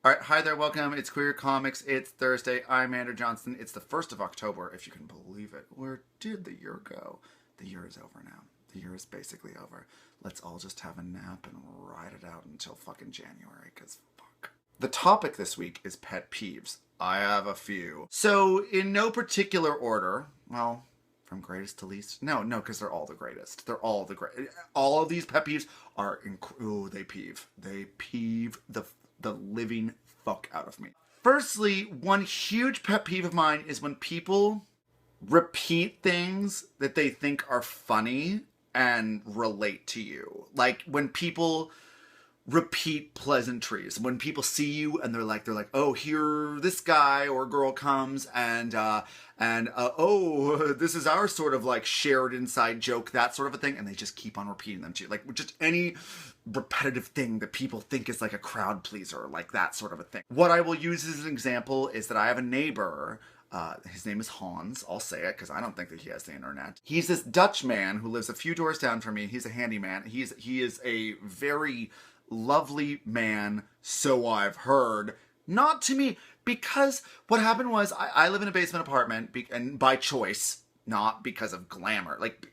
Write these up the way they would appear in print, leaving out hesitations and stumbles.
All right, hi there, welcome. It's Queer Comics. It's Thursday. I'm Andrew Johnston. It's the 1st of October, if you can believe it. Where did the year go? The year is over now. The year is basically over. Let's all just have a nap and ride it out until fucking January, because fuck. The topic this week is pet peeves. I have a few. So, in no particular order, well, from greatest to least? No, because they're all the greatest. They're all the great. All of these pet peeves are, they peeve. They peeve the living fuck out of me. Firstly, one huge pet peeve of mine is when people repeat things that they think are funny and relate to you. Like when people repeat pleasantries. When people see you and they're like, oh, here this guy or girl comes and oh, this is our sort of like shared inside joke, that sort of a thing, and they just keep on repeating them to you. Like just any repetitive thing that people think is like a crowd pleaser, like that sort of a thing. What I will use as an example is that I have a neighbor. His name is Hans. I'll say it because I don't think that he has the internet. He's this Dutch man who lives a few doors down from me. He's a handyman. He is a very lovely man, so I've heard. Not to me, because what happened was I live in a basement apartment, and by choice, not because of glamour. Like,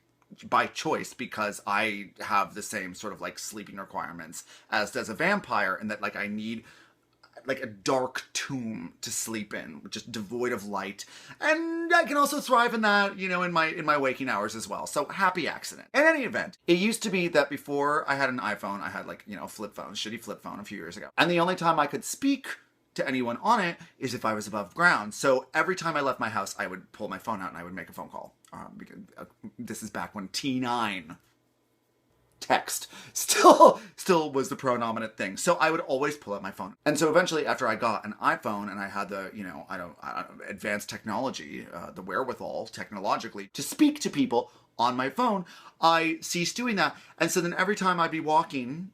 by choice, because I have the same sort of like sleeping requirements as does a vampire, and that like I need like a dark tomb to sleep in, just devoid of light. And I can also thrive in that, you know, in my waking hours as well. So happy accident. In any event, it used to be that before I had an iPhone, I had like, you know, a flip phone, shitty flip phone a few years ago. And the only time I could speak to anyone on it is if I was above ground. So every time I left my house, I would pull my phone out and I would make a phone call. Because, this is back when T9 text still was the predominant thing. So I would always pull out my phone. And so eventually after I got an iPhone and I had the, you know, advanced technology, the wherewithal technologically to speak to people on my phone, I ceased doing that. And so then every time I'd be walking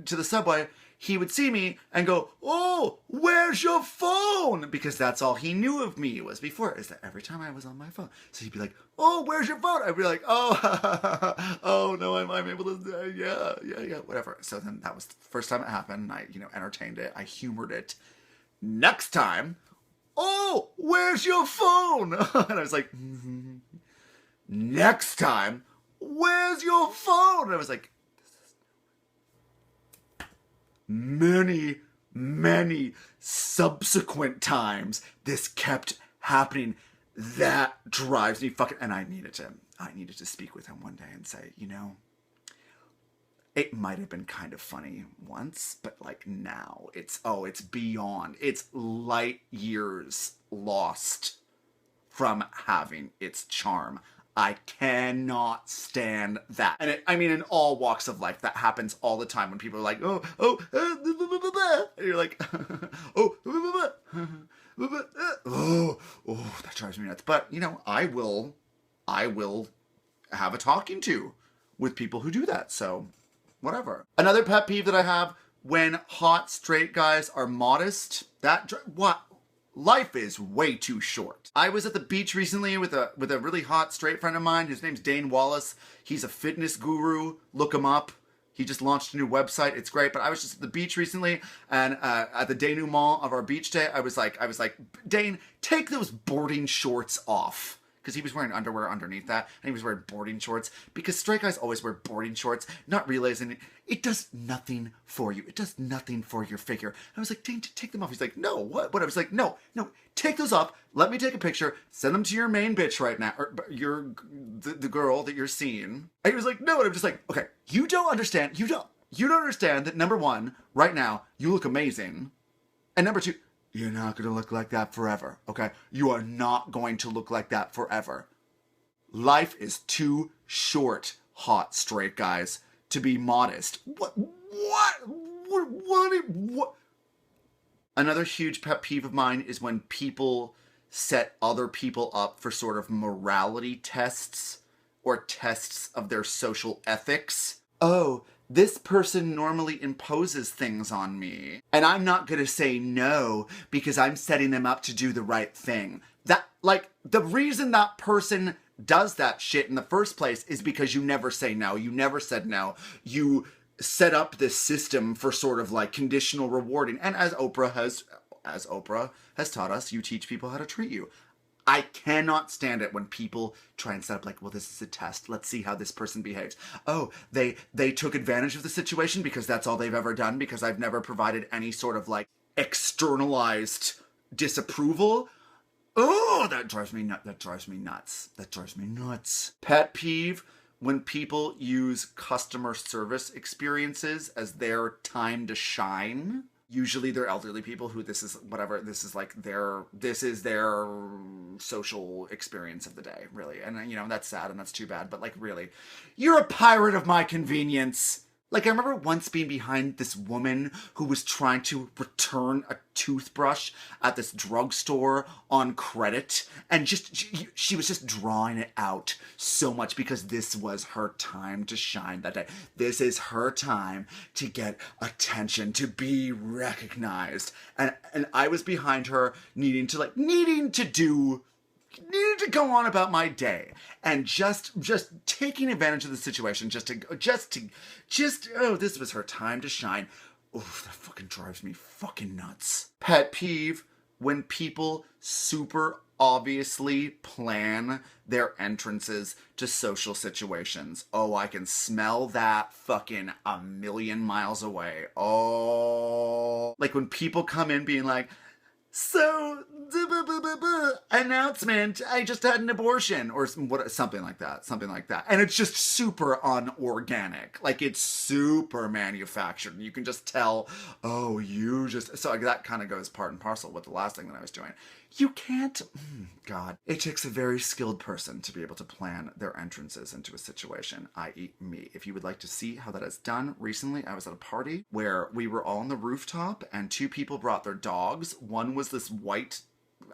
to the subway, he would see me and go, oh, where's your phone? Because that's all he knew of me was before, is that every time I was on my phone. So he'd be like, oh, where's your phone? I'd be like, oh, oh no, I'm able to, yeah, whatever. So then that was the first time it happened. I, you know, entertained it. I humored it. Next time, oh, where's your phone? And I was like, next time, where's your phone? And I was like, many subsequent times this kept happening. That drives me fucking, and I needed to speak with him one day and say, you know, it might have been kind of funny once, but like now it's beyond, it's light years lost from having its charm. I cannot stand that. And I mean, in all walks of life, that happens all the time when people are like, and you're like, that drives me nuts. But, you know, I will have a talking to with people who do that. So, whatever. Another pet peeve that I have, when hot straight guys are modest, what? Life is way too short. I was at the beach recently with a really hot straight friend of mine. His name's Dane Wallace. He's a fitness guru. Look him up. He just launched a new website. It's great. But I was just at the beach recently, and at the denouement of our beach day, I was like, Dane, take those boarding shorts off. Because he was wearing underwear underneath that, and he was wearing boarding shorts. Because straight guys always wear boarding shorts, not realizing it does nothing for you. It does nothing for your figure. And I was like, Dane, take them off. He's like, no, what? I was like, no, take those off. Let me take a picture. Send them to your main bitch right now, or the girl that you're seeing. And he was like, no, and I'm just like, okay, you don't understand. You don't understand that, number one, right now, you look amazing. And number two, you're not going to look like that forever, okay? You are not going to look like that forever. Life is too short, hot straight guys, to be modest. What? Another huge pet peeve of mine is when people set other people up for sort of morality tests or tests of their social ethics. Oh, this person normally imposes things on me, and I'm not going to say no because I'm setting them up to do the right thing. That, like, the reason that person does that shit in the first place is because you never say no. You never said no. You set up this system for sort of like conditional rewarding. And as Oprah has taught us, you teach people how to treat you. I cannot stand it when people try and set up like, well, this is a test. Let's see how this person behaves. Oh, they took advantage of the situation because that's all they've ever done, because I've never provided any sort of like externalized disapproval. Oh, that drives me nuts. That drives me nuts. That drives me nuts. Pet peeve: when people use customer service experiences as their time to shine. Usually they're elderly people who this is their social experience of the day, really. And, you know, that's sad and that's too bad. But, like, really, you're a pirate of my convenience. Like, I remember once being behind this woman who was trying to return a toothbrush at this drugstore on credit. And she was just drawing it out so much because this was her time to shine that day. This is her time to get attention, to be recognized. And I was behind her needing to go on about my day and just taking advantage of the situation oh, this was her time to shine. Oh, that fucking drives me fucking nuts. Pet peeve: when people super obviously plan their entrances to social situations. Oh, I can smell that fucking a million miles away. Oh, like when people come in being like, so, announcement, I just had an abortion, or something like that. And it's just super unorganic. Like, it's super manufactured. You can just tell, oh, so that kind of goes part and parcel with the last thing that I was doing. You can't, God. It takes a very skilled person to be able to plan their entrances into a situation, i.e. me. If you would like to see how that is done, recently I was at a party where we were all on the rooftop and two people brought their dogs. One was this white,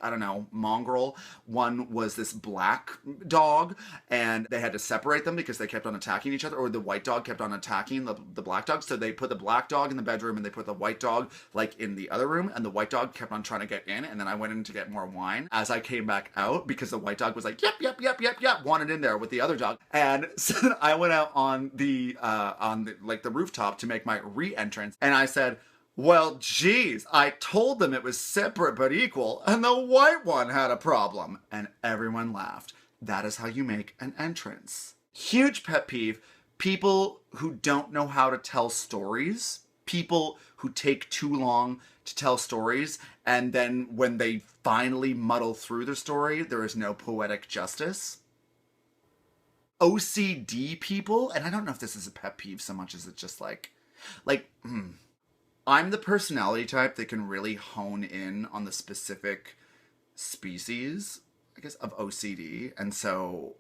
I don't know, mongrel. One was this black dog, and they had to separate them because they kept on attacking each other, or the white dog kept on attacking the black dog. So they put the black dog in the bedroom and they put the white dog like in the other room, and the white dog kept on trying to get in, and then I went in to get more wine. As I came back out, because the white dog was like, yep, wanted in there with the other dog. And so then I went out on the rooftop to make my re-entrance, and I said, well, geez, I told them it was separate but equal, and the white one had a problem. And everyone laughed. That is how you make an entrance. Huge pet peeve: people who don't know how to tell stories. People who take too long to tell stories, and then when they finally muddle through the story, there is no poetic justice. OCD people, and I don't know if this is a pet peeve so much as it's just I'm the personality type that can really hone in on the specific species, I guess, of OCD. And so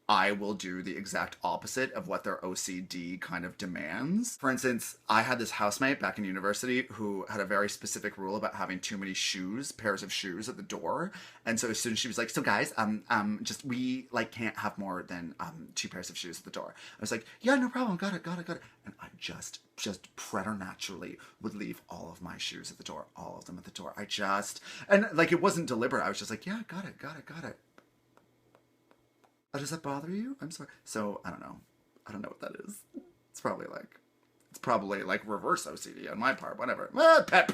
I will do the exact opposite of what their OCD kind of demands. For instance, I had this housemate back in university who had a very specific rule about having too many pairs of shoes at the door. And so as soon as she was like, so guys, we like can't have more than 2 pairs of shoes at the door. I was like, yeah, no problem, got it. And I just preternaturally would leave all of my shoes at the door, all of them at the door. And like, it wasn't deliberate. I was just like, yeah, got it. Oh, does that bother you? I'm sorry. So, I don't know what that is. It's probably like reverse OCD on my part, whatever. Pet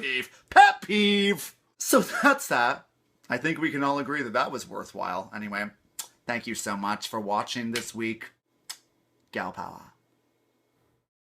peeve. So that's that. I think we can all agree that was worthwhile. Anyway, thank you so much for watching this week. Gal power.